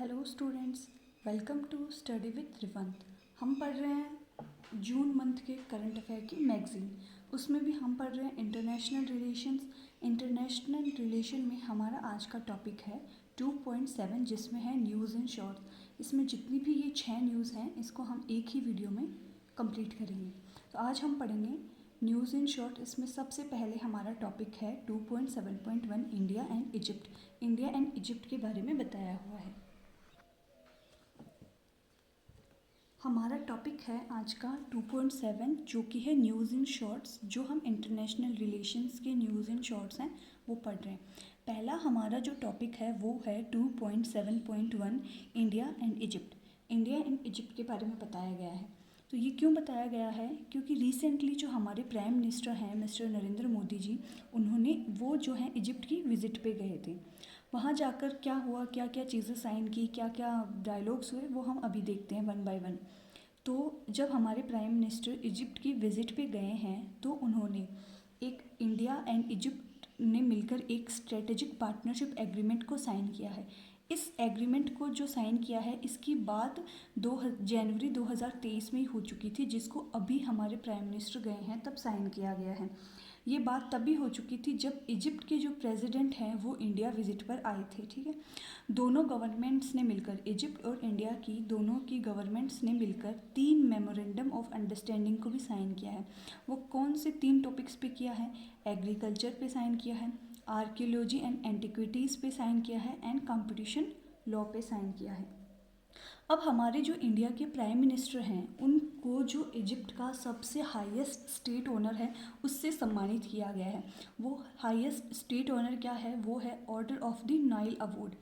Hello students, welcome to study with Rivant. हम पढ़ रहे हैं जून मंथ के करंट अफेयर की मैगज़ीन। उसमें भी हम पढ़ रहे हैं इंटरनेशनल रिलेशंस। इंटरनेशनल रिलेशन में हमारा आज का टॉपिक है 2.7, जिसमें है न्यूज़ इन शॉर्ट। इसमें जितनी भी ये 6 न्यूज़ हैं इसको हम एक ही वीडियो में कंप्लीट करेंगे। तो आज हम पढ़ेंगे न्यूज़ इन शॉर्ट। इसमें सबसे पहले हमारा टॉपिक है 2.7.1 India and Egypt. India and Egypt के बारे में बताया हुआ है। हमारा टॉपिक है आज का 2.7, जो कि है न्यूज़ इन शॉर्ट्स। जो हम इंटरनेशनल रिलेशंस के न्यूज़ इन शॉर्ट्स हैं वो पढ़ रहे हैं। पहला हमारा जो टॉपिक है वो है 2.7.1 India and Egypt. India and Egypt के बारे में बताया गया है। तो ये क्यों बताया गया है? क्योंकि रिसेंटली जो हमारे प्राइम मिनिस्टर हैं मिस्टर नरेंद्र मोदी जी, उन्होंने वो जो है इजिप्ट की विज़िट पे गए थे। वहाँ जाकर क्या हुआ, क्या क्या चीज़ें साइन की, क्या क्या डायलॉग्स हुए, वो हम अभी देखते हैं वन बाय वन। तो जब हमारे प्राइम मिनिस्टर इजिप्ट की विज़िट पे गए हैं तो उन्होंने एक इंडिया एंड इजिप्ट ने मिलकर एक स्ट्रेटेजिक पार्टनरशिप एग्रीमेंट को साइन किया है। इस एग्रीमेंट को जो साइन किया है इसकी बात जनवरी 2023 में ही हो चुकी थी, जिसको अभी हमारे प्राइम मिनिस्टर गए हैं तब साइन किया गया है। ये बात तभी हो चुकी थी जब इजिप्ट के जो प्रेसिडेंट हैं वो इंडिया विजिट पर आए थे। ठीक है, दोनों गवर्नमेंट्स ने मिलकर, इजिप्ट और इंडिया की दोनों की गवर्नमेंट्स ने मिलकर 3 मेमोरेंडम ऑफ अंडरस्टैंडिंग को भी साइन किया है। वो कौन से 3 टॉपिक्स पे किया है? एग्रीकल्चर पे साइन किया है, आर्कियोलॉजी एंड एंटिक्विटीज़ पे साइन किया है, एंड कंपटीशन लॉ पे साइन किया है। अब हमारे जो इंडिया के प्राइम मिनिस्टर हैं उनको जो इजिप्ट का सबसे हाईएस्ट स्टेट ऑनर है उससे सम्मानित किया गया है। वो हाईएस्ट स्टेट ऑनर क्या है? वो है order of the Nile award.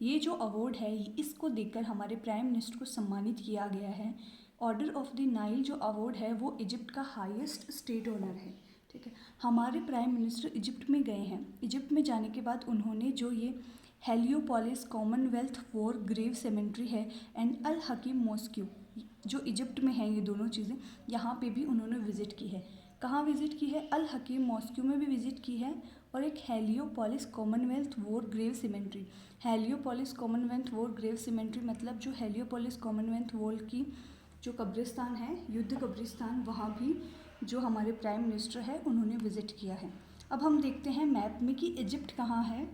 ये जो अवार्ड है इसको देकर हमारे प्राइम मिनिस्टर को सम्मानित किया गया है। ऑर्डर ऑफ द नाइल जो अवार्ड है वो इजिप्ट का हाईएस्ट स्टेट ऑनर है। ठीक है, हमारे प्राइम मिनिस्टर इजिप्ट में गए हैं। इजिप्ट में जाने के बाद उन्होंने जो ये हेलियोपोलिस कॉमनवेल्थ वॉर ग्रेव सेमेंट्री है एंड अल हकीम मॉस्क्यू, जो इजिप्ट में है, ये दोनों चीज़ें यहाँ पे भी उन्होंने विज़िट की है। कहाँ विज़िट की है? अल हकीम मॉस्क्यू में भी विज़िट की है, और एक Heliopolis Commonwealth war grave cemetery. Heliopolis Commonwealth war grave cemetery मतलब जो हेलियोपोलिस कॉमनवेल्थ वॉर की जो कब्रिस्तान है, युद्ध कब्रिस्तान, वहाँ भी जो हमारे प्राइम मिनिस्टर है उन्होंने विज़िट किया है। अब हम देखते हैं मैप में कि इजिप्ट कहाँ है।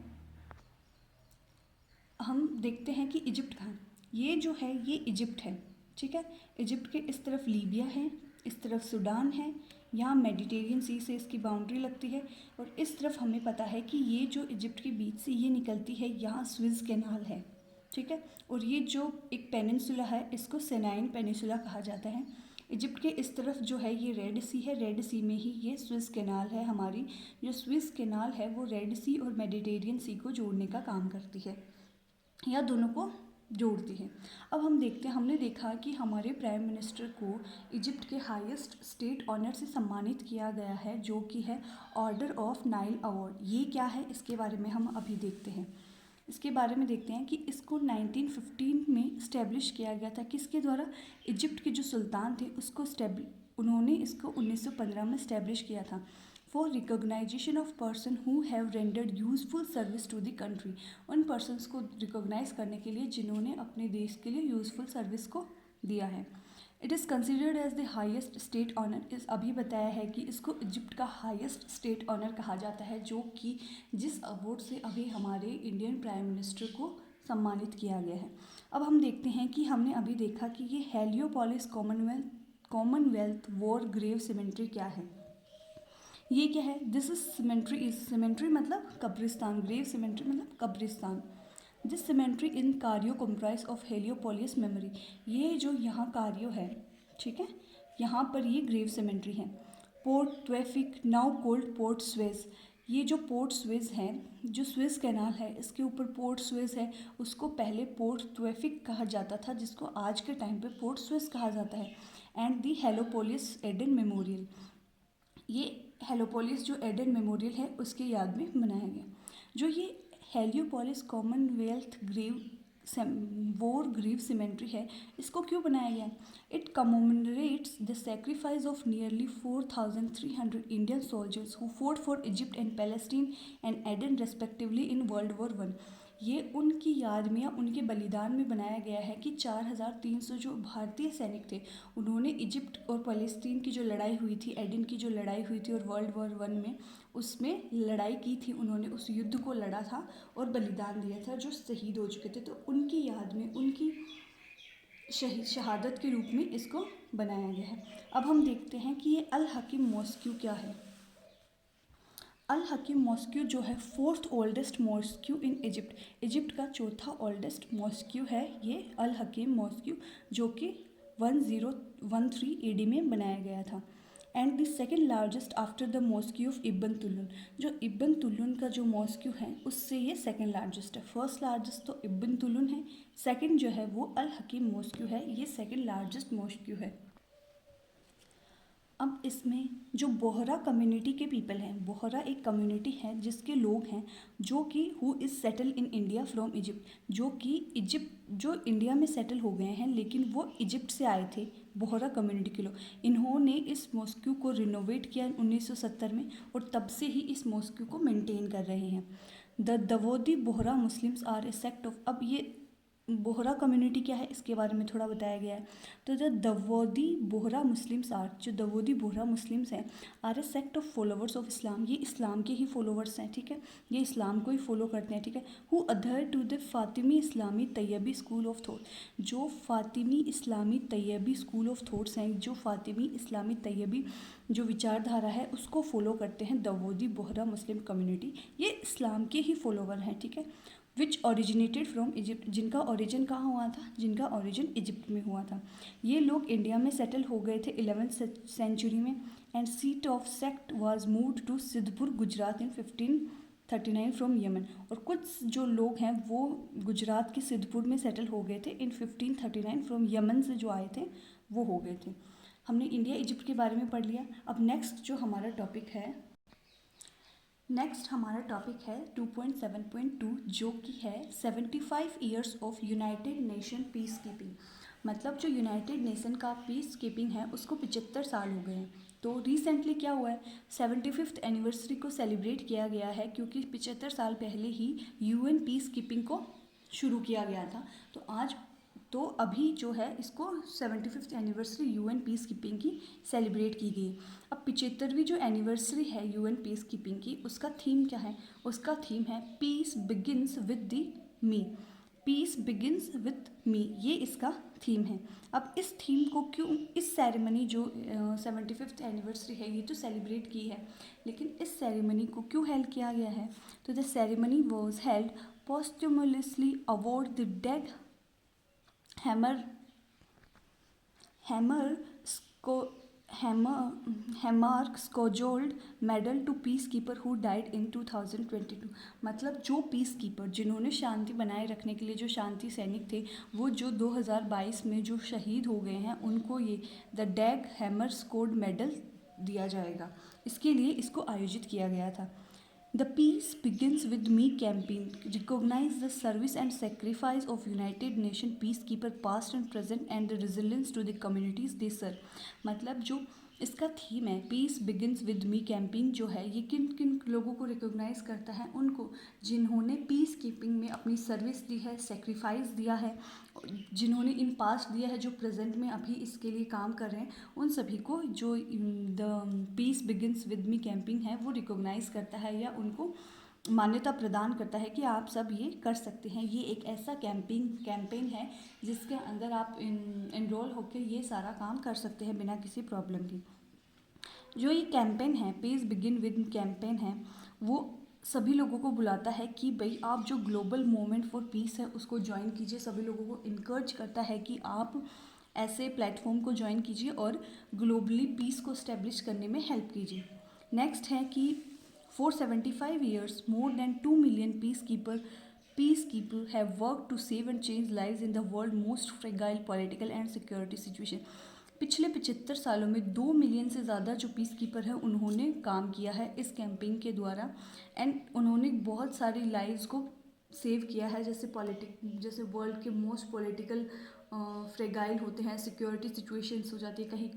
हम देखते हैं कि इजिप्ट कहाँ, ये जो है ये इजिप्ट है। ठीक है, इजिप्ट के इस तरफ लीबिया है, इस तरफ सूडान है, यहाँ मेडिटेरियन सी से इसकी बाउंड्री लगती है, और इस तरफ हमें पता है कि ये जो इजिप्ट के बीच से ये निकलती है, यहाँ स्विस कैनाल है। ठीक है, और ये जो एक पेनिनसुला है इसको सेनाइन पेनिनसुला कहा जाता है। इजिप्ट के इस तरफ जो है ये रेड सी है, रेड सी में ही ये स्विस कैनाल है। हमारी जो स्विस कैनाल है वो रेड सी और मेडिटेरियन सी को जोड़ने का काम करती है, या दोनों को जोड़ती है। अब हम देखते हैं, हमने देखा कि हमारे प्राइम मिनिस्टर को इजिप्ट के हाईएस्ट स्टेट ऑनर से सम्मानित किया गया है, जो कि है ऑर्डर ऑफ नाइल अवार्ड। ये क्या है इसके बारे में हम अभी देखते हैं। इसके बारे में देखते हैं कि इसको 1915 में इस्टेब्लिश किया गया था। किसके द्वारा? इजिप्ट के जो सुल्तान थे उसको उन्होंने इसको 1915 में इस्टेब्लिश किया था। For recognition of person who have rendered useful service to the country, उन पर्सनस को रिकोगनाइज करने के लिए जिन्होंने अपने देश के लिए यूजफुल सर्विस को दिया है। It is considered as the highest state honour. इस अभी बताया है कि इसको इजिप्ट का हाईएस्ट स्टेट ऑनर कहा जाता है, जो कि जिस अवार्ड से अभी हमारे इंडियन प्राइम मिनिस्टर को सम्मानित किया गया है। अब हम देखते हैं कि हमने अभी देखा कि ये Heliopolis Commonwealth war grave cemetery क्या है। ये क्या है? This is cemetery, is cemetery मतलब कब्रिस्तान, ग्रेव सीमेंट्री मतलब कब्रिस्तान। दिस सीमेंट्री इन कार्यो कंप्राइज ऑफ हेलियोपोलिस मेमोरी। ये जो यहाँ कार्यो है, ठीक है, यहाँ पर ये ग्रेव सीमेंट्री है। Port traffic now called port Suez. ये जो पोर्ट स्वेज है, जो स्वेज कैनाल है इसके ऊपर पोर्ट स्वेज है, उसको पहले पोर्ट ट्वैफिक कहा जाता था, जिसको आज के टाइम पे पोर्ट स्वेज कहा जाता है। एंड दी हेलोपोलिस एडन मेमोरियल, ये हेलोपोलिस जो एडन मेमोरियल है उसके याद में बनाया गया। जो ये Heliopolis Commonwealth grave war grave cemetery है, इसको क्यों बनाया गया? It commemorates the sacrifice of nearly 4,300 Indian soldiers who fought for Egypt and Palestine and Aden respectively in World War 1। ये उनकी याद में या उनके बलिदान में बनाया गया है कि 4300 जो भारतीय सैनिक थे उन्होंने इजिप्ट और फ़लस्तीन की जो लड़ाई हुई थी, एडिन की जो लड़ाई हुई थी और वर्ल्ड वॉर 1 में उसमें लड़ाई की थी, उन्होंने उस युद्ध को लड़ा था और बलिदान दिया था, जो शहीद हो चुके थे। तो उनकी याद में, उनकी शहादत के रूप में इसको बनाया गया है। अब हम देखते हैं कि ये अल हकीम मॉस्क्यू क्या है। अल हकीम मॉस्क्यू जो है 4th oldest mosque in Egypt, Egypt का चौथा ओल्डेस्ट मॉस्क्यू है ये अल हकीम मॉस्क्यू, जो कि 1013 AD में बनाया गया था। And the second largest after the mosque of Ibn Tulun, जो इब्न तुल्लुन का जो मॉस्क्यू है उससे ये सेकेंड लार्जेस्ट है। फर्स्ट लार्जेस्ट तो इब्न तुल्लुन है, सेकेंड जो है वो अल हकीम मॉस्क्यू है, ये सेकेंड लार्जेस्ट मॉस्क्यू है। अब इसमें जो बोहरा कम्युनिटी के पीपल हैं, बोहरा एक कम्युनिटी है जिसके लोग हैं जो कि who is settle in India from Egypt, जो कि इजिप्ट जो इंडिया में सेटल हो गए हैं लेकिन वो इजिप्ट से आए थे, बोहरा कम्युनिटी के लोग। इन्होंने इस मॉस्क्यू को रिनोवेट किया 1970 में और तब से ही इस मॉस्क्यू को मेंटेन कर रहे हैं। The Dawoodi Bohra Muslims are a sect of, अब ये बोहरा कम्युनिटी क्या है इसके बारे में थोड़ा बताया गया है। तो the Dawoodi Bohra Muslims are, जो दवोदी बोहरा मुस्लिम्स हैं, are a sect of followers of Islam, ये इस्लाम के ही फॉलोवर्स हैं, ठीक है, ये इस्लाम को ही फॉलो करते हैं, ठीक है। Who adhere to the Fatimi Islami Taiyabi school of thought, जो Fatimi Islami Taiyabi school of thoughts हैं, जो फातिमी इस्लामी तैयबी जो विचारधारा है उसको फॉलो करते हैं दवोदी बोहरा मुस्लिम कम्युनिटी, ये इस्लाम के ही फॉलोवर हैं, ठीक है। विच ओरिजिनेटेड फ्रॉम इजिप्ट, जिनका ओरिजिन कहाँ हुआ था, जिनका ओरिजिन इजिप्ट में हुआ था। ये लोग इंडिया में सेटल हो गए थे 11th सेंचुरी में। And seat of sect was moved to Siddhpur Gujarat in 1539 from Yemen, और कुछ जो लोग हैं वो गुजरात के सिद्धपुर में सेटल हो गए थे इन 1539 फ्रॉम यमन से जो आए थे वो हो गए थे। हमने इंडिया इजिप्ट के बारे में पढ़ लिया। अब नेक्स्ट जो हमारा टॉपिक है, नेक्स्ट हमारा टॉपिक है 2.7.2, जो कि है 75 years of United Nation peace keeping. मतलब जो यूनाइटेड नेशन का पीस कीपिंग है उसको 75 साल हो गए हैं। तो रिसेंटली क्या हुआ है, 75th एनिवर्सरी को सेलिब्रेट किया गया है, क्योंकि 75 साल पहले ही UN पीस कीपिंग को शुरू किया गया था। तो अभी जो है इसको 75th anniversary UN peace keeping की सेलिब्रेट की गई। अब 75वीं जो एनिवर्सरी है UN पीस कीपिंग की, उसका थीम क्या है, उसका थीम है peace begins with the me, peace begins with me, ये इसका थीम है। अब इस थीम को क्यों, इस सेरेमनी जो 75th एनिवर्सरी है ये तो सेलिब्रेट की है, लेकिन इस सेरेमनी को क्यों हेल्ड किया गया है, तो the ceremony was held posthumously award the Dag Hammarskjold medal to peace keeper who died in 2022। मतलब जो पीस कीपर, जिन्होंने शांति बनाए रखने के लिए, जो शांति सैनिक थे, वो जो 2022 में जो शहीद हो गए हैं उनको ये द डैग हैमर स्कोड मेडल दिया जाएगा। इसके लिए इसको आयोजित किया गया था। The Peace Begins With Me campaign recognize the service and sacrifice of United Nations peacekeeper past and present and the resilience to the communities they serve। मतलब जो इसका थीम है peace begins with me campaign, जो है ये किन किन लोगों को रिकॉग्नाइज करता है, उनको जिन्होंने पीस कीपिंग में अपनी सर्विस दी है, सेक्रीफाइस दिया है, जिन्होंने इन पास्ट दिया है, जो प्रेजेंट में अभी इसके लिए काम कर रहे हैं, उन सभी को जो the peace begins with me campaign है वो रिकॉग्नाइज करता है या उनको मान्यता प्रदान करता है कि आप सब ये कर सकते हैं। ये एक ऐसा कैंपेन है जिसके अंदर आप इनरोल होकर ये सारा काम कर सकते हैं बिना किसी प्रॉब्लम के। जो ये कैंपेन है, पीस बिगिन विद कैंपेन है, वो सभी लोगों को बुलाता है कि भाई आप जो ग्लोबल मूवमेंट फॉर पीस है उसको ज्वाइन कीजिए। सभी लोगों को इनकरेज करता है कि आप ऐसे प्लेटफॉर्म को ज्वाइन कीजिए और ग्लोबली पीस को इस्टेब्लिश करने में हेल्प कीजिए। नेक्स्ट है कि For 75 years, more than 2 million peacekeepers have worked to save and change lives in the world's most fragile political and security situation। पिछले 75 सालों में 2 मिलियन से ज़्यादा जो पीस कीपर है उन्होंने काम किया है इस कैंपेन के द्वारा, एंड उन्होंने बहुत सारी लाइव्स को सेव किया है। जैसे वर्ल्ड के मोस्ट पॉलिटिकल फ्रेगाइल होते हैं, सिक्योरिटी सिचुएशंस हो जाती है, कहीं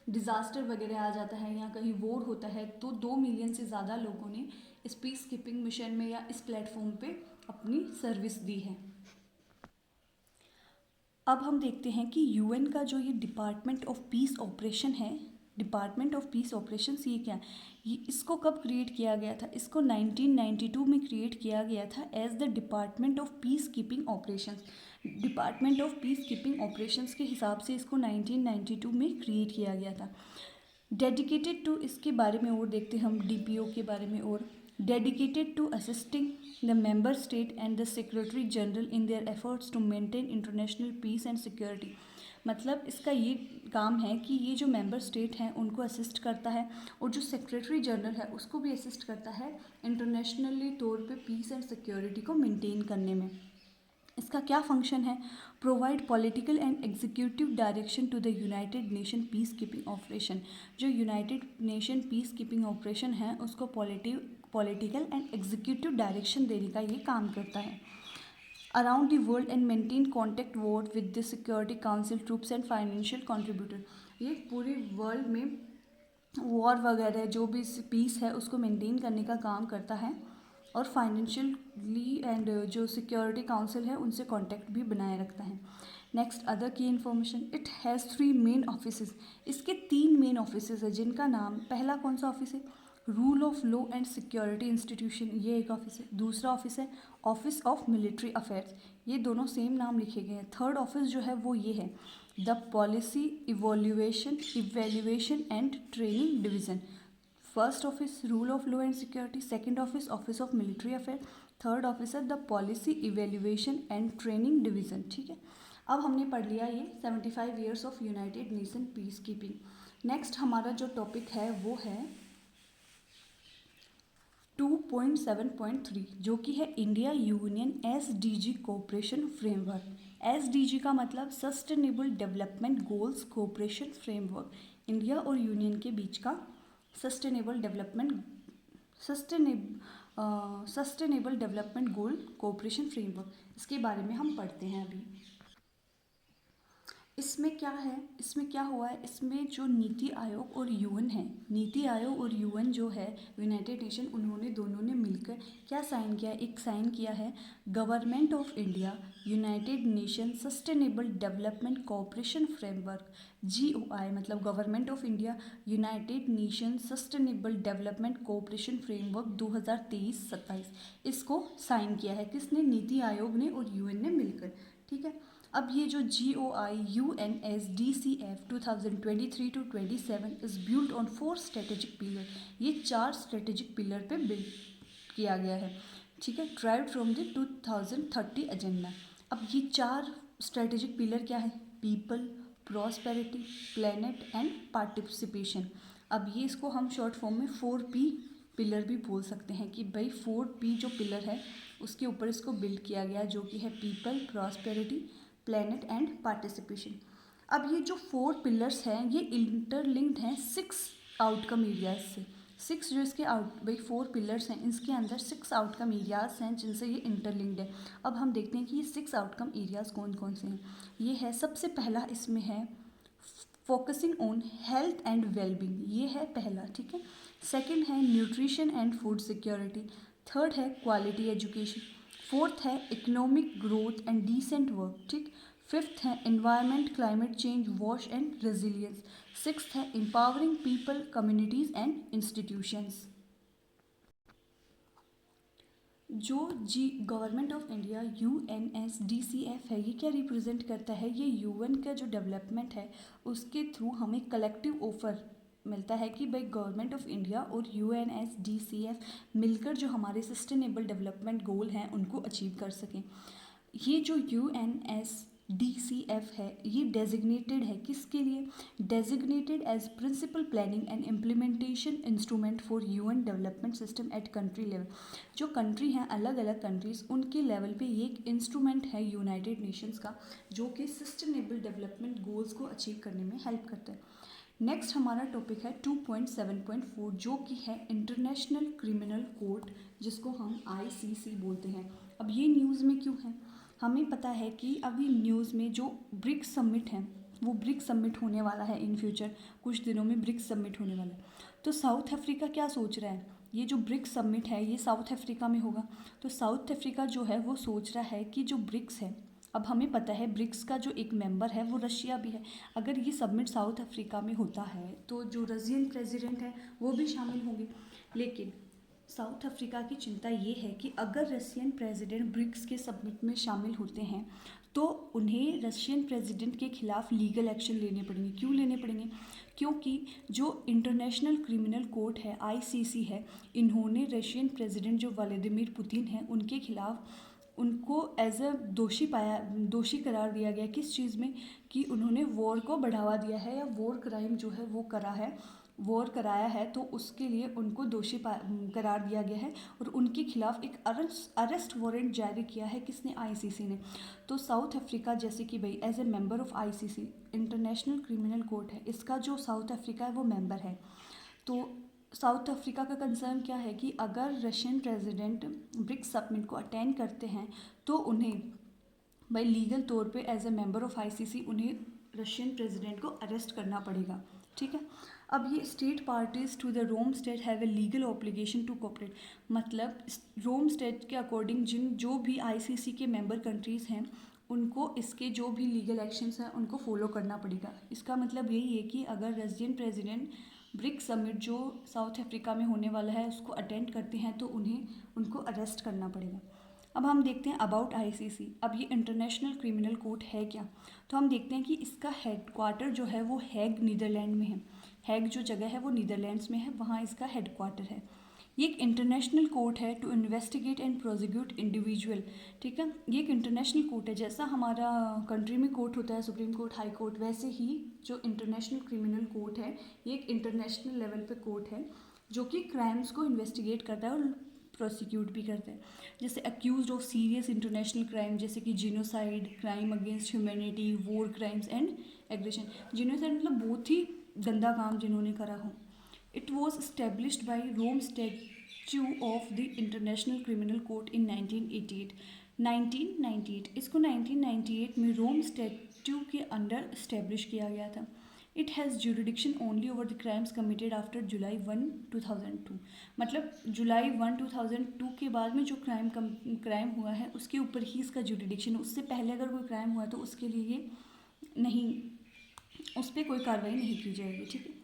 डिज़ास्टर वगैरह आ जाता है या कहीं वॉर होता है, तो 2 मिलियन से ज़्यादा लोगों ने इस पीस कीपिंग मिशन में या इस प्लेटफॉर्म पे अपनी सर्विस दी है। अब हम देखते हैं कि यूएन का जो ये डिपार्टमेंट ऑफ पीस ऑपरेशन है, डिपार्टमेंट ऑफ पीस ऑपरेशंस ये क्या है, ये इसको कब क्रिएट किया गया था? इसको 1992 में क्रिएट किया गया था as the department of peacekeeping operations. Department of peacekeeping operations के हिसाब से इसको 1992 में क्रिएट किया गया था। डेडिकेटेड टू, इसके बारे में और देखते हैं हम डीपीओ के बारे में और, dedicated to assisting the member state and the secretary general in their efforts to maintain international peace and security. मतलब इसका ये काम है कि ये जो मेंबर स्टेट हैं उनको असिस्ट करता है और जो सेक्रेटरी जनरल है उसको भी असिस्ट करता है इंटरनेशनली तौर पे पीस एंड सिक्योरिटी को मेंटेन करने में। इसका क्या फंक्शन है? Provide political and executive direction to the United Nation peace keeping operation. जो United Nation peace keeping operation है उसको पॉलिटिकल एंड एग्जीक्यूटिव डायरेक्शन देने का ये काम करता है। Around the world and maintain contact war with the security council troops and financial contributor. ये पूरे वर्ल्ड में वॉर वगैरह जो भी पीस है उसको मेंटेन करने का काम करता है और फाइनेंशियली एंड जो सिक्योरिटी काउंसिल है उनसे कांटेक्ट भी बनाए रखता है। नेक्स्ट अदर की information, it has 3 main offices. इसके 3 मेन ऑफिसेज है जिनका नाम, पहला कौन सा ऑफिस है? Rule of law and security institution, ये एक ऑफिस है। दूसरा ऑफिस है ऑफिस ऑफ मिलिट्री अफेयर्स, ये दोनों सेम नाम लिखे गए हैं। थर्ड ऑफिस जो है वो ये है the policy evaluation and training division. First office rule of law and security, second office office of military affair, third office है the policy evaluation and training division. ठीक है, अब हमने पढ़ लिया ये 75 years of United Nation peace keeping. Next हमारा जो टॉपिक है वो है 2.7.3 जो कि है India union SDG cooperation framework. SDG का मतलब sustainable development goals cooperation framework, India और यूनियन के बीच का sustainable development goal cooperation framework. इसके बारे में हम पढ़ते हैं अभी। इसमें क्या है, इसमें क्या हुआ है, इसमें जो नीति आयोग और यूएन है, नीति आयोग और यूएन जो है यूनाइटेड नेशन, उन्होंने दोनों ने मिलकर क्या साइन किया? एक साइन किया है government of India United nation sustainable development cooperation framework, GOI, मतलब government of India United nation sustainable development cooperation framework 2023-27। इसको साइन किया है किसने? नीति आयोग ने और यूएन ने मिलकर। ठीक है, अब ये जो GOI UNSDCF 2023-27 is build on 4 strategic pillar, ये 4 स्ट्रेटेजिक पिलर पे बिल्ड किया गया है। ठीक है, ड्राइव फ्रॉम द 2030 एजेंडा। अब ये 4 स्ट्रेटेजिक पिलर क्या है? People, prosperity, planet and participation. अब ये इसको हम शॉर्ट फॉर्म में 4P पिलर भी बोल सकते हैं कि भाई 4P जो पिलर है उसके ऊपर इसको बिल्ड किया गया, जो कि है people, prosperity, planet and participation. अब ये जो 4 पिलर्स हैं ये इंटरलिंक्ड हैं 6 आउटकम एरियाज से। 6 जो इसके भाई 4 पिलर्स हैं, इसके अंदर 6 आउटकम एरियाज हैं जिनसे ये इंटरलिंक्ड है। अब हम देखते हैं कि ये 6 आउटकम एरियाज कौन कौन से हैं। ये है, सबसे पहला इसमें है focusing on health and wellbeing, ये है पहला। ठीक है, सेकंड है nutrition and food security, third है क्वालिटी एजुकेशन, फोर्थ है economic growth and decent work. ठीक, फिफ्थ है environment, climate change, wash and resilience, sixth है empowering people, communities and institutions. जो गवर्नमेंट ऑफ इंडिया UNSDCF है, ये क्या रिप्रेजेंट करता है? ये यूएन का जो डेवलपमेंट है उसके थ्रू हमें कलेक्टिव ऑफर मिलता है कि भाई गवर्नमेंट ऑफ इंडिया और UNSDCF मिलकर जो हमारे सस्टेनेबल डेवलपमेंट गोल हैं उनको अचीव कर सकें। ये जो UNSDCF है ये डेजिग्नेटेड है किसके लिए? Designated as principal planning and implementation instrument for UN development system at country level. जो कंट्री हैं, अलग अलग कंट्रीज़, उनके लेवल पे ये एक इंस्ट्रूमेंट है यूनाइटेड नेशंस का जो कि सस्टेनेबल डेवलपमेंट गोल्स को अचीव करने में हेल्प करता है। नेक्स्ट हमारा टॉपिक है 2.7.4 जो कि है इंटरनेशनल क्रिमिनल कोर्ट, जिसको हम ICC बोलते हैं। अब ये न्यूज़ में क्यों है? हमें पता है कि अभी न्यूज़ में जो ब्रिक्स समिट है वो ब्रिक्स समिट होने वाला है इन फ्यूचर, कुछ दिनों में ब्रिक्स समिट होने वाला है। तो साउथ अफ्रीका क्या सोच रहा है ये जो ब्रिक्स समिट है ये साउथ अफ्रीका में होगा। तो साउथ अफ्रीका जो है वो सोच रहा है कि जो ब्रिक्स है, अब हमें पता है ब्रिक्स का जो एक मेंबर है वो रशिया भी है। अगर ये समिट साउथ अफ्रीका में होता है तो जो रशियन प्रेसिडेंट है वो भी शामिल होंगे। लेकिन साउथ अफ्रीका की चिंता ये है कि अगर रशियन प्रेसिडेंट ब्रिक्स के समिट में शामिल होते हैं तो उन्हें रशियन प्रेसिडेंट के खिलाफ लीगल एक्शन लेने पड़ेंगे। क्यों लेने पड़ेंगे? क्योंकि जो इंटरनेशनल क्रिमिनल कोर्ट है आईसीसी है, इन्होंने रशियन प्रेसिडेंट जो व्लादिमीर पुतिन हैं उनके खिलाफ उनको एज अ दोषी करार दिया गया। किस चीज़ में? कि उन्होंने वॉर को बढ़ावा दिया है या वॉर क्राइम जो है वो करा है, वॉर कराया है, तो उसके लिए उनको दोषी करार दिया गया है और उनके खिलाफ एक अरेस्ट वारंट जारी किया है। किसने? आईसीसी ने। तो साउथ अफ्रीका जैसे कि भाई as a member of ICC international criminal court है, इसका जो साउथ अफ्रीका है वो मेंबर है। तो साउथ अफ्रीका का कंसर्न क्या है कि अगर रशियन प्रेसिडेंट ब्रिक्स समिट को अटेंड करते हैं तो उन्हें भाई लीगल तौर पे as a member of ICC उन्हें रशियन प्रेसिडेंट को अरेस्ट करना पड़ेगा। ठीक है। अब ये state parties to the Rome state have a legal obligation to cooperate, मतलब रोम स्टेट के अकॉर्डिंग जो भी आईसीसी के मेंबर कंट्रीज़ हैं उनको इसके जो भी लीगल एक्शंस हैं उनको फॉलो करना पड़ेगा। इसका मतलब यही है कि अगर रशियन प्रेसिडेंट ब्रिक्स समिट जो साउथ अफ्रीका में होने वाला है उसको अटेंड करते हैं तो उनको अरेस्ट करना पड़ेगा। अब हम देखते हैं अबाउट आईसीसी। अब ये इंटरनेशनल क्रिमिनल कोर्ट है क्या? तो हम देखते हैं कि इसका हेडक्वार्टर जो है वो हैग नीदरलैंड में है। हैग जो जगह है वो नीदरलैंड्स में है, वहाँ इसका हेडक्वार्टर है। ये एक इंटरनेशनल कोर्ट है to investigate and prosecute individual. ठीक है, ये एक इंटरनेशनल कोर्ट है। जैसा हमारा कंट्री में कोर्ट होता है सुप्रीम कोर्ट, हाई कोर्ट, वैसे ही जो इंटरनेशनल क्रिमिनल कोर्ट है ये एक इंटरनेशनल लेवल पे कोर्ट है जो कि क्राइम्स को इन्वेस्टिगेट करता है और प्रोसिक्यूट भी करते हैं। जैसे accuse of serious international crime जैसे कि genocide, crime against humanity, war crimes and aggression. Genocide मतलब बहुत ही गंदा काम जिन्होंने करा हो। It was established by Rome statute of the international criminal court in 1988। इसको 1998 में रोम स्टैच्यू के अंडर इस्टेब्लिश किया गया था। It has jurisdiction only over the crimes committed after July 1, 2002। मतलब जुलाई 1, 2002 के बाद में जो क्राइम हुआ है उसके ऊपर ही इसका जुरिडिक्शन। उससे पहले अगर कोई क्राइम हुआ तो उसके लिए नहीं, उस पर कोई कार्रवाई नहीं की जाएगी। ठीक है।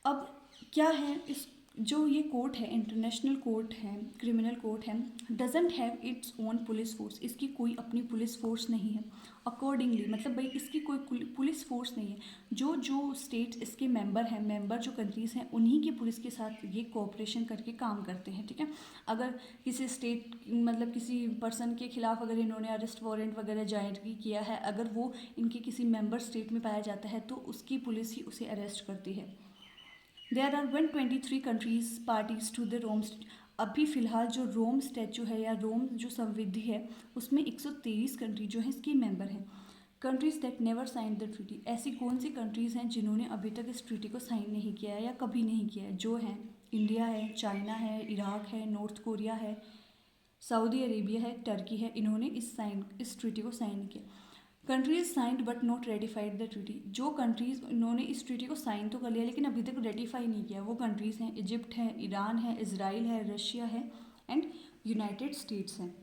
अब क्या है, इस जो ये कोर्ट है इंटरनेशनल कोर्ट है, क्रिमिनल कोर्ट है, doesn't have its own police force. इसकी कोई अपनी पुलिस फोर्स नहीं है। अकॉर्डिंगली मतलब भाई इसकी कोई पुलिस फोर्स नहीं है। जो जो स्टेट इसके मेंबर जो कंट्रीज़ हैं उन्हीं की पुलिस के साथ ये कोऑपरेशन करके काम करते हैं। ठीक है। अगर किसी स्टेट मतलब किसी पर्सन के खिलाफ अगर इन्होंने अरेस्ट वारंट वगैरह जारी किया है, अगर वो इनके किसी मेंबर स्टेट में पाया जाता है तो उसकी पुलिस ही उसे अरेस्ट करती है। There are 123 countries parties to the Rome. अभी फ़िलहाल जो रोम स्टैचू है या रोम जो संविधि है उसमें 123 कंट्री जो है इसकी मेंबर हैं। Countries that never sign the treaty, ऐसी कौन सी कंट्रीज़ हैं जिन्होंने अभी तक इस ट्रीटी को साइन नहीं किया है या कभी नहीं किया है? जो हैं इंडिया है, चाइना है, इराक है, नॉर्थ कोरिया है, सऊदी अरेबिया है, टर्की है। इन्होंने इस ट्रीटी को साइन किया। Countries signed but not ratified the treaty. जो कंट्रीज़ इन्होंने इस ट्रीटी को साइन तो कर लिया लेकिन अभी तक रेटिफाई नहीं किया वो कंट्रीज़ हैं इजिप्ट है, ईरान है, इजराइल है, रशिया है एंड यूनाइटेड स्टेट्स हैं।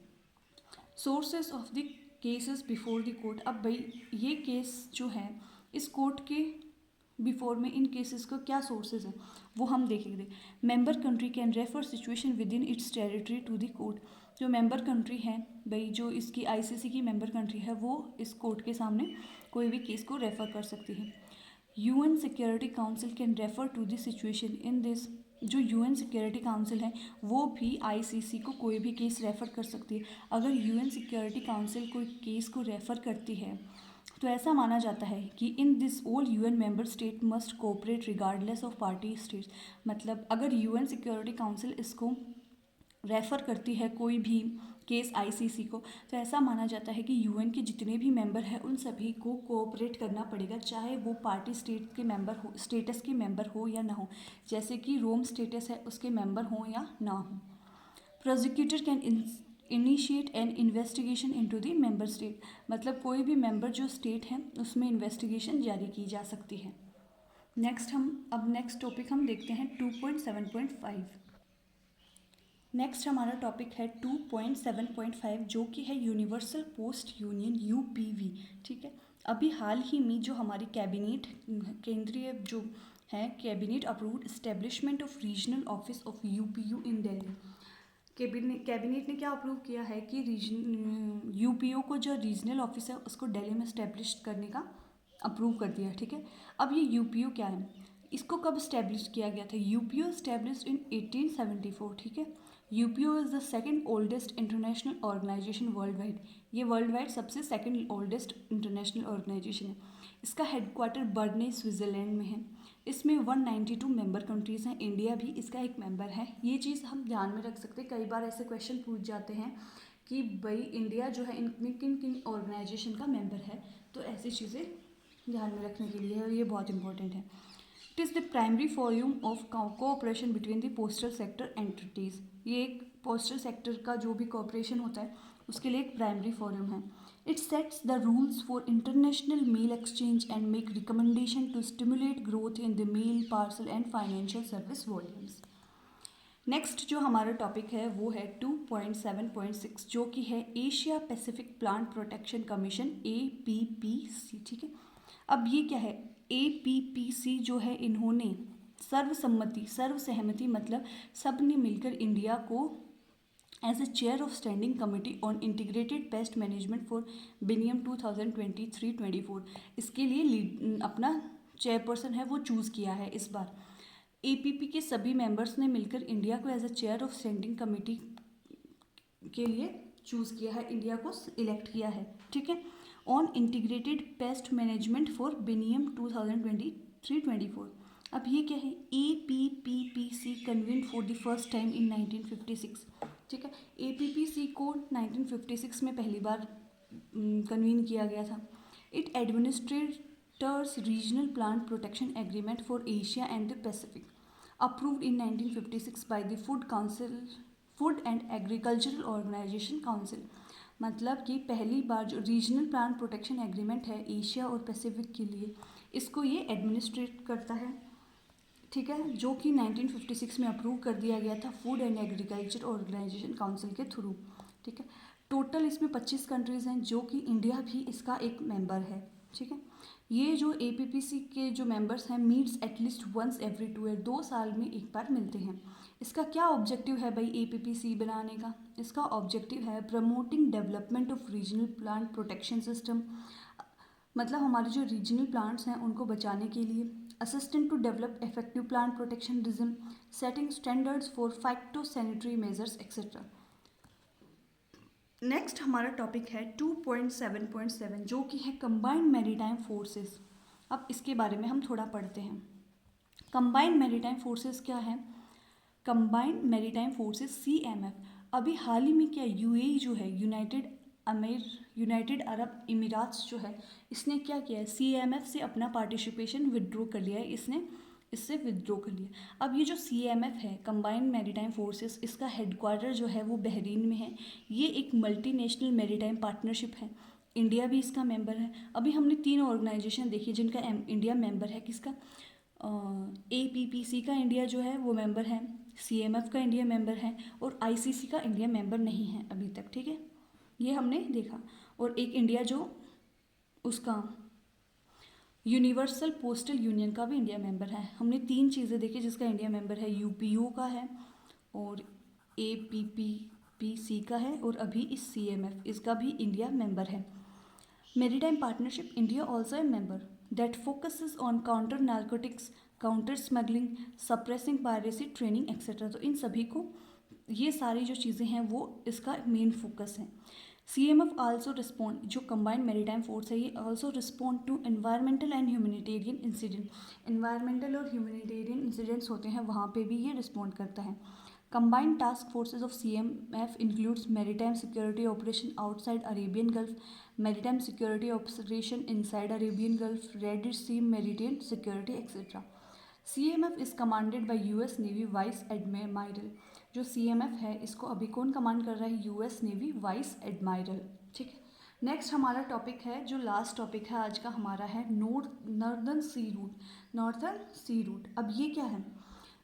Sources of the cases before the court. अब भाई ये केस जो है इस कोर्ट के बिफोर में इन केसेस का क्या सोर्सेज हैं वो हम देखेंगे। Member country can refer situation within its territory to the court. जो मेंबर कंट्री है भाई जो इसकी आईसीसी की मेंबर कंट्री है वो इस कोर्ट के सामने कोई भी केस को रेफ़र कर सकती है। UN security council can refer to this situation in this. जो यूएन सिक्योरिटी काउंसिल है वो भी आईसीसी को कोई भी केस रेफ़र कर सकती है। अगर यूएन सिक्योरिटी काउंसिल कोई केस को रेफ़र करती है तो ऐसा माना जाता है कि in this all UN member state must cooperate regardless of party states. मतलब अगर यूएन सिक्योरिटी काउंसिल इसको रेफ़र करती है कोई भी केस आईसीसी को तो ऐसा माना जाता है कि यूएन के जितने भी मेंबर हैं उन सभी को कोऑपरेट करना पड़ेगा, चाहे वो पार्टी स्टेट के मेंबर हो, स्टेटस के मेंबर हो या ना हो। जैसे कि रोम स्टेटस है उसके मेंबर हो या ना हो। Prosecutor can initiate N investigation into the member state. मतलब कोई भी मेंबर जो स्टेट है उसमें इन्वेस्टिगेशन जारी की जा सकती है। नेक्स्ट टॉपिक हम देखते हैं 2.7.5। नेक्स्ट हमारा टॉपिक है 2.7.5 जो कि है यूनिवर्सल पोस्ट यूनियन यूपीवी। ठीक है, अभी हाल ही में जो हमारी कैबिनेट केंद्रीय जो है cabinet approved establishment of regional office of UPU in Delhi. Cabinet ने क्या अप्रूव किया है कि रीजन यूपीओ को जो रीजनल ऑफिस है उसको दिल्ली में इस्टेब्लिश करने का अप्रूव कर दिया। ठीक है, अब ये यूपीओ क्या है, इसको कब इस्टेब्लिश किया गया था? UPO established in 1874। ठीक है, UPO is the second oldest international organization worldwide. ये वर्ल्ड वाइड सबसे सेकंड ओल्डेस्ट इंटरनेशनल ऑर्गेनाइजेशन है। इसका हेडक्वार्टर बर्ने स्विट्ज़रलैंड में है। इसमें 192 मेंबर कंट्रीज़ हैं, इंडिया भी इसका एक मेंबर है। ये चीज़ हम ध्यान में रख सकते हैं, कई बार ऐसे क्वेश्चन पूछ जाते हैं कि भाई इंडिया जो है इनमें किन किन ऑर्गेनाइजेशन का मेंबर है, तो ऐसी चीज़ें ध्यान में रखने के लिए है और ये बहुत इंपॉर्टेंट है। It is the primary form of cooperation between the postal sector entities. ये एक पोस्टल सेक्टर का जो भी कोऑपरेशन होता है उसके लिए एक प्राइमरी फॉर्म है। It sets the rules for international mail exchange and make recommendation to stimulate growth in the mail parcel and financial service volumes. Next जो हमारा टॉपिक है वो है 2.7.6 जो कि है Asia Pacific plant protection commission APPC। ठीक है, अब ये क्या है APPC जो है, इन्होंने सर्वसहमति मतलब सब ने मिलकर इंडिया को as a chair of standing committee on integrated pest management for biennium 2023-24 इसके लिए अपना चेयरपर्सन है वो चूज़ किया है। इस बार APP के सभी मेंबर्स ने मिलकर इंडिया को as a chair of standing committee के लिए चूज़ किया है, इंडिया को इलेक्ट किया है। ठीक है, on integrated pest management for biennium 2023-24। अब ये क्या है, APPC convene for the first time in 1956। ठीक है, APPC को 1956 में पहली बार कन्वीन किया गया था। It administrators regional plant protection agreement for Asia and the Pacific approved in 1956 by the food and agricultural organization council. मतलब कि पहली बार जो रीजनल प्लांट प्रोटेक्शन एग्रीमेंट है एशिया और पैसिफिक के लिए, इसको ये एडमिनिस्ट्रेट करता है। ठीक है, जो कि 1956 में अप्रूव कर दिया गया था food and agriculture organization council के थ्रू। ठीक है, टोटल इसमें 25 कंट्रीज़ हैं जो कि इंडिया भी इसका एक मेंबर है। ठीक है, ये जो APPC के जो मेंबर्स हैं meets at least once every 2 year, 2 साल में एक बार मिलते हैं। इसका क्या ऑब्जेक्टिव है भाई APPC बनाने का? इसका ऑब्जेक्टिव है promoting development of regional plant protection system, मतलब हमारे जो रीजनल प्लांट्स हैं उनको बचाने के लिए, assistant to develop effective plant protection regime, setting standards for phytosanitary measures etcetera. Next हमारा टॉपिक है 2.7.7 जो कि है कंबाइंड मैरीटाइम फोर्सेस। अब इसके बारे में हम थोड़ा पढ़ते हैं। कंबाइंड मैरीटाइम फोर्सेस क्या है? कंबाइंड मैरीटाइम फोर्सेस CMF अभी हाल ही में क्या UAE जो है यूनाइटेड अरब इमिराट्स जो है इसने क्या किया है, CMF से अपना पार्टिसिपेशन विदड्रॉ कर लिया है, इससे विदड्रॉ कर लिया। अब ये जो CMF है कंबाइंड मैरीटाइम फोर्सेस, इसका हेडक्वार्टर जो है वो बहरीन में है। ये एक मल्टीनेशनल मैरीटाइम पार्टनरशिप है, इंडिया भी इसका मेंबर है। अभी हमने 3 ऑर्गेनाइजेशन देखी जिनका इंडिया मेंबर है। किसका? APPC का इंडिया जो है वो मेंबर है, CMF का इंडिया मेंबर है और ICC का इंडिया मेंबर नहीं है अभी तक। ठीक है, ये हमने देखा। और एक इंडिया जो उसका यूनिवर्सल पोस्टल यूनियन का भी इंडिया मेंबर है। हमने 3 चीज़ें देखी जिसका इंडिया मेंबर है, UPO का है और APPC का है और अभी इस CMF इसका भी इंडिया मेंबर है। Maritime partnership India also a member that focuses on counter narcotics, counter smuggling, suppressing piracy, training etcetera. तो इन सभी को ये सारी जो चीज़ें हैं वो इसका मेन फोकस है। CMF आल्सो रिस्पॉन्ड, जो कंबाइंड मैरीटाइम फोर्स है ये also respond to environmental and humanitarian incident. Environmental और ह्यूमैनिटेरियन इंसिडेंट्स होते हैं वहाँ पे भी ये रिस्पॉन्ड करता है। Combined task forces of CMF includes maritime security operation outside Arabian Gulf, maritime security operation inside Arabian Gulf, Red Sea maritime security etc. CMF is commanded by US Navy Vice Admiral। जो CMF है इसको अभी कौन command कर रहा है? US Navy Vice Admiral। ठीक है, नेक्स्ट हमारा टॉपिक है जो लास्ट टॉपिक है आज का हमारा है नॉर्दर्न सी रूट। नॉर्थर्न सी रूट, अब ये क्या है?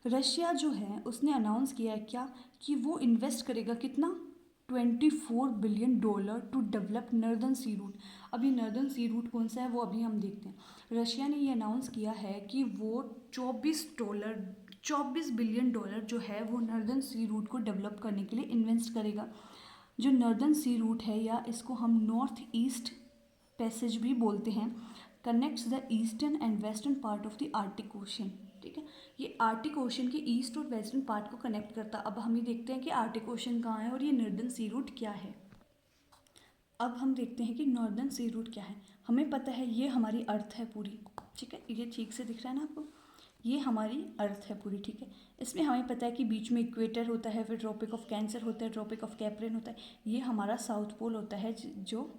रशिया जो है उसने अनाउंस किया है क्या कि वो इन्वेस्ट करेगा कितना, $24 billion to develop northern sea route. अभी नर्दर्न सी रूट कौन सा है वो अभी हम देखते हैं। रशिया ने ये अनाउंस किया है कि वो $24 बिलियन जो है वो नर्दर्न सी रूट को डेवलप करने के लिए इन्वेस्ट करेगा। जो नर्दर्न सी रूट है या इसको हम नॉर्थ ईस्ट पैसेज भी बोलते हैं, connects the eastern and western part of the Arctic ocean. ठीक है, ये आर्टिक ओशन के ईस्ट और वेस्टर्न पार्ट को कनेक्ट करता। अब हम ये देखते हैं कि आर्टिक ओशन कहाँ है और ये नॉर्दर्न सी रूट क्या है। अब हम देखते हैं कि नॉर्दर्न सी रूट क्या है। हमें पता है ये हमारी अर्थ है पूरी, ठीक है, ये ठीक से दिख रहा है ना आपको, ये हमारी अर्थ है पूरी, ठीक है। इसमें हमें पता है कि बीच में इक्वेटर होता है, फिर ट्रॉपिक ऑफ कैंसर होता है, ट्रॉपिक ऑफ कैप्रिन होता है, ये हमारा साउथ पोल होता है जो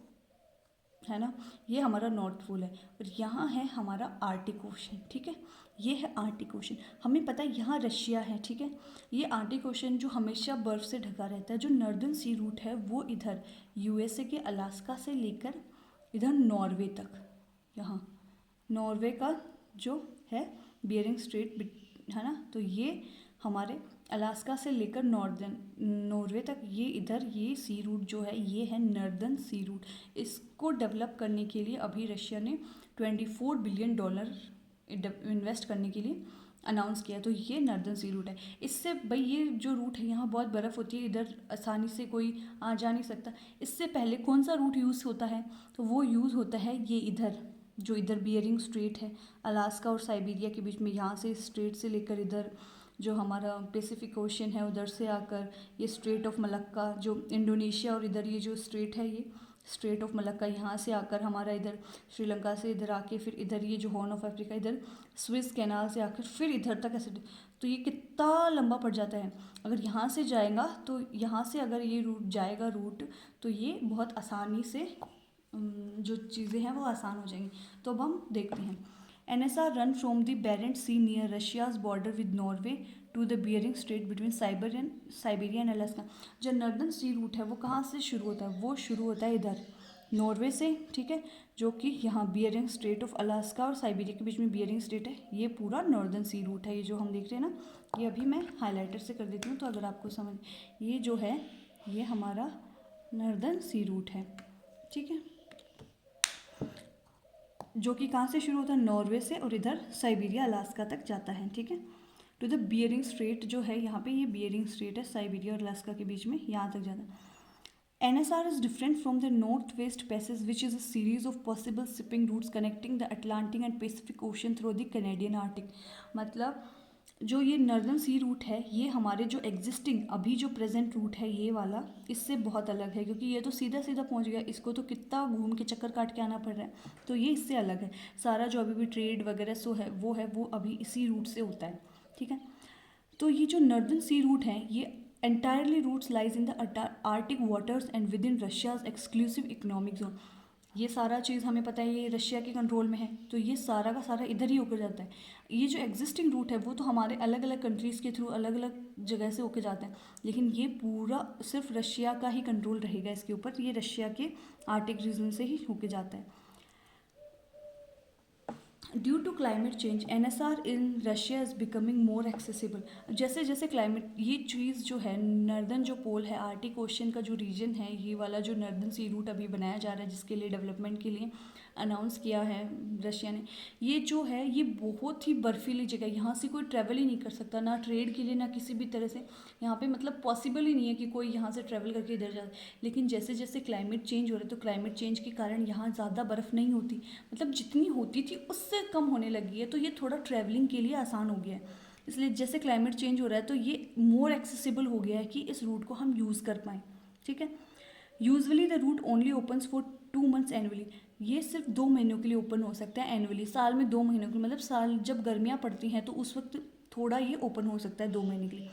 है ना, ये हमारा नॉर्थ पोल है, और यहाँ है हमारा आर्टिक ओशन, ठीक है, ये है आर्टिक ओशन। हमें पता है यहाँ रशिया है, ठीक है। ये आर्टिक ओशन जो हमेशा बर्फ़ से ढका रहता है। जो नॉर्दर्न सी रूट है वो इधर यूएसए के अलास्का से लेकर इधर नॉर्वे तक, यहाँ नॉर्वे का जो है बियरिंग स्ट्रेट है ना, तो ये हमारे अलास्का से लेकर नॉर्दर्न नॉर्वे तक, ये इधर ये सी रूट जो है ये है नॉर्दर्न सी रूट। इसको डेवलप करने के लिए अभी रशिया ने $24 बिलियन इन्वेस्ट करने के लिए अनाउंस किया। तो ये नॉर्दर्न सी रूट है। इससे भाई ये जो रूट है यहाँ बहुत बर्फ़ होती है, इधर आसानी से कोई आ जा नहीं सकता। इससे पहले कौन सा रूट यूज़ होता है, तो वो यूज़ होता है ये इधर, जो इधर बियरिंग स्ट्रेट है अलास्का और साइबेरिया के बीच में, यहाँ से स्ट्रेट से लेकर इधर जो हमारा पैसिफिक ओशन है उधर से आकर ये स्ट्रेट ऑफ मलक्का जो इंडोनेशिया, और इधर ये जो स्ट्रेट है ये स्ट्रेट ऑफ मलक्का, यहाँ से आकर हमारा इधर श्रीलंका से इधर आके फिर इधर ये जो हॉर्न ऑफ अफ्रीका इधर स्विस कैनाल से आकर फिर इधर तक ऐसे, तो ये कितना लंबा पड़ जाता है। अगर यहाँ से जाएगा तो यहाँ से अगर ये रूट जाएगा रूट, तो ये बहुत आसानी से जो चीज़ें हैं वो आसान हो जाएंगी। तो अब हम देखते हैं। NSR run from the Barents Sea near Russia's border with Norway to the Bering Strait between Siberia and Alaska। जो नॉर्दर्न सी रूट है वो कहाँ से शुरू होता है, वो शुरू होता है इधर नॉर्वे से, ठीक है, जो कि यहाँ बियरिंग स्ट्रेट ऑफ अलास्का और साइबेरिया के बीच में बियरिंग स्ट्रेट है, ये पूरा नॉर्दर्न सी रूट है। ये जो हम देख रहे हैं ना, ये अभी मैं हाईलाइटर से कर देती हूँ तो अगर आपको समझ, ये जो है ये हमारा नॉर्दर्न सी रूट है, ठीक है, जो कि कहाँ से शुरू होता है, नॉर्वे से, और इधर साइबेरिया अलास्का तक जाता है, ठीक है। टू द बियरिंग स्ट्रेट जो है यहाँ पे, ये बियरिंग स्ट्रेट है साइबेरिया और अलास्का के बीच में, यहाँ तक जाता है। NSR is different from the Northwest Passage, which is a series of possible shipping routes connecting the Atlantic and Pacific Ocean through the Canadian Arctic। मतलब जो ये नॉर्दर्न सी रूट है ये हमारे जो एग्जिस्टिंग अभी जो प्रेजेंट रूट है ये वाला, इससे बहुत अलग है, क्योंकि ये तो सीधा सीधा पहुंच गया, इसको तो कितना घूम के चक्कर काट के आना पड़ रहा है, तो ये इससे अलग है। सारा जो अभी भी ट्रेड वगैरह सो है वो अभी इसी रूट से होता है, ठीक है। तो ये जो नॉर्दर्न सी रूट है ये entirely routes lies in the Arctic waters and within Russia's exclusive economic zone. ये सारा चीज़ हमें पता है ये रशिया के कंट्रोल में है, तो ये सारा का सारा इधर ही होकर जाता है। ये जो एग्जिस्टिंग रूट है वो तो हमारे अलग अलग कंट्रीज़ के थ्रू अलग अलग जगह से होकर जाते हैं, लेकिन ये पूरा सिर्फ रशिया का ही कंट्रोल रहेगा इसके ऊपर, ये रशिया के आर्टिक रीजन से ही होकर जाता है। Due to climate change NSR in Russia is becoming more accessible. जैसे जैसे क्लाइमेट, ये चीज़ जो है नॉर्दर्न जो पोल है आर्टिक ओशन का जो रीजन है, ये वाला जो नॉर्दर्न सी रूट अभी बनाया जा रहा है जिसके लिए डेवलपमेंट के लिए अनाउंस किया है रशिया ने, ये जो है ये बहुत ही बर्फीली जगह है, यहाँ से कोई ट्रैवल ही नहीं कर सकता, ना ट्रेड के लिए ना किसी भी तरह से यहाँ पे मतलब पॉसिबल ही नहीं है कि कोई यहाँ से ट्रैवल करके इधर जाए। लेकिन जैसे जैसे क्लाइमेट चेंज हो रहा है तो क्लाइमेट चेंज के कारण यहाँ ज़्यादा बर्फ़ नहीं होती, मतलब जितनी होती थी उससे कम होने लगी है, तो ये थोड़ा ट्रैवलिंग के लिए आसान हो गया है। इसलिए जैसे क्लाइमेट चेंज हो रहा है तो ये मोर एक्सेसिबल हो गया है कि इस रूट को हम यूज़ कर पाएँ, ठीक है। Usually the route only opens for 2 months annually. ये सिर्फ 2 महीनों के लिए ओपन हो सकता है एनुअली, साल में 2 महीनों के, मतलब साल जब गर्मियाँ पड़ती हैं तो उस वक्त थोड़ा ये ओपन हो सकता है 2 महीने के लिए।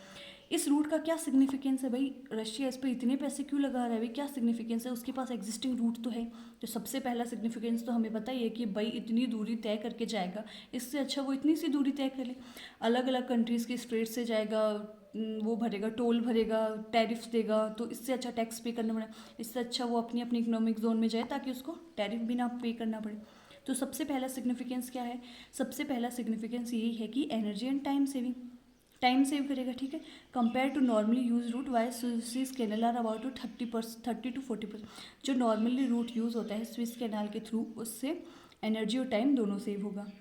इस रूट का क्या सिग्निफिकेंस है भाई, रशिया इस पर इतने पैसे क्यों लगा रहा है भाई, क्या सिग्निफिकेंस है, उसके पास एग्जिस्टिंग रूट तो है। तो सबसे पहला सिग्निफिकेंस तो हमें पता ही है कि भाई इतनी दूरी तय करके जाएगा, इससे अच्छा वो इतनी सी दूरी तय कर ले, अलग अलग कंट्रीज़ के स्ट्रेट से जाएगा, वो भरेगा, टोल भरेगा, टैरिफ्स देगा, तो इससे अच्छा टैक्स पे करना पड़े, इससे अच्छा वो अपनी अपनी इकोनॉमिक जोन में जाए ताकि उसको टैरिफ भी ना पे करना पड़े। तो सबसे पहला सिग्निफिकेंस क्या है, सबसे पहला सिग्निफिकेंस यही है कि energy and time saving. Time save करेगा, ठीक है। Compare to normally use route via Suez canal are about to 30 to 40%। जो नॉर्मली रूट यूज़ होता है स्विस कैनाल के थ्रू, उससे एनर्जी और टाइम दोनों सेव होगा।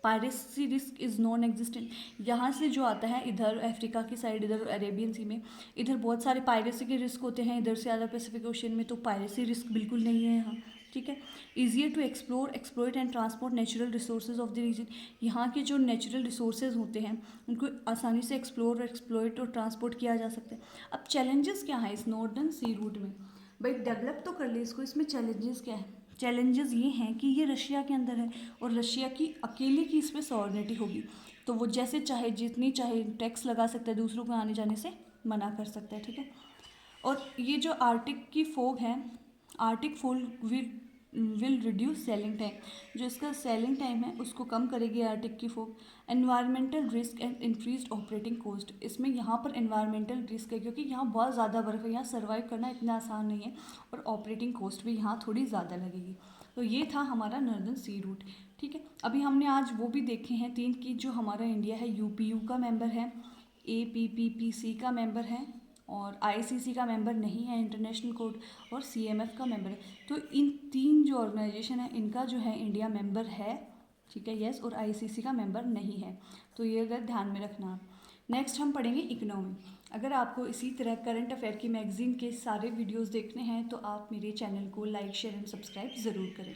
Piracy risk is non existent. यहाँ से जो आता है इधर अफ्रीका की साइड, इधर अरेबियन सी में, इधर बहुत सारे पायरेसी के रिस्क होते हैं, इधर से ज़्यादा पैसिफिक ओशन में तो पायरेसी रिस्क बिल्कुल नहीं है यहाँ, ठीक है। Easier to explore, exploit and transport natural resources of the region. यहाँ के जो नेचुरल रिसोर्सेज होते हैं उनको आसानी से एक्सप्लोर, एक्सप्लॉइट और ट्रांसपोर्ट किया जा सकता है। अब चैलेंजेस क्या है इस नॉर्दर्न सी रूट में? भाई डेवलप तो कर ले इसको, इसमें चैलेंजेस क्या है? चैलेंजेस ये हैं कि ये रशिया के अंदर है और रशिया की अकेले की इस पर सॉवरेनिटी होगी, तो वो जैसे चाहे जितनी चाहे टैक्स लगा सकता है, दूसरों को आने जाने से मना कर सकता है, ठीक है। और ये जो आर्टिक की फोग है, Arctic fog will reduce selling time, जो इसका सेलिंग टाइम है उसको कम करेगी आर्टिक की fog. Environmental risk and increase operating cost. इसमें यहाँ पर एनवायरमेंटल रिस्क है क्योंकि यहाँ बहुत ज़्यादा बर्फ़ है, यहाँ सर्वाइव करना इतना आसान नहीं है, और ऑपरेटिंग कॉस्ट भी यहाँ थोड़ी ज़्यादा लगेगी। तो ये था हमारा नॉर्दर्न सी रूट, ठीक है। अभी हमने आज वो भी देखे हैं 3 की, जो हमारा इंडिया है यूपीयू का मेंबर है, एपीपीपीसी का मेंबर है, और आईसीसी का मेंबर नहीं है इंटरनेशनल कोर्ट, और सीएमएफ का मेंबर है। तो इन 3 जो ऑर्गेनाइजेशन है इनका जो है इंडिया मेंबर है, ठीक है, यस, और आईसीसी का मेंबर नहीं है। तो ये अगर ध्यान में रखना। नेक्स्ट हम पढ़ेंगे इकोनॉमी। अगर आपको इसी तरह करंट अफेयर की मैगजीन के सारे वीडियोस देखने हैं तो आप मेरे चैनल को लाइक, शेयर एंड सब्सक्राइब ज़रूर करें।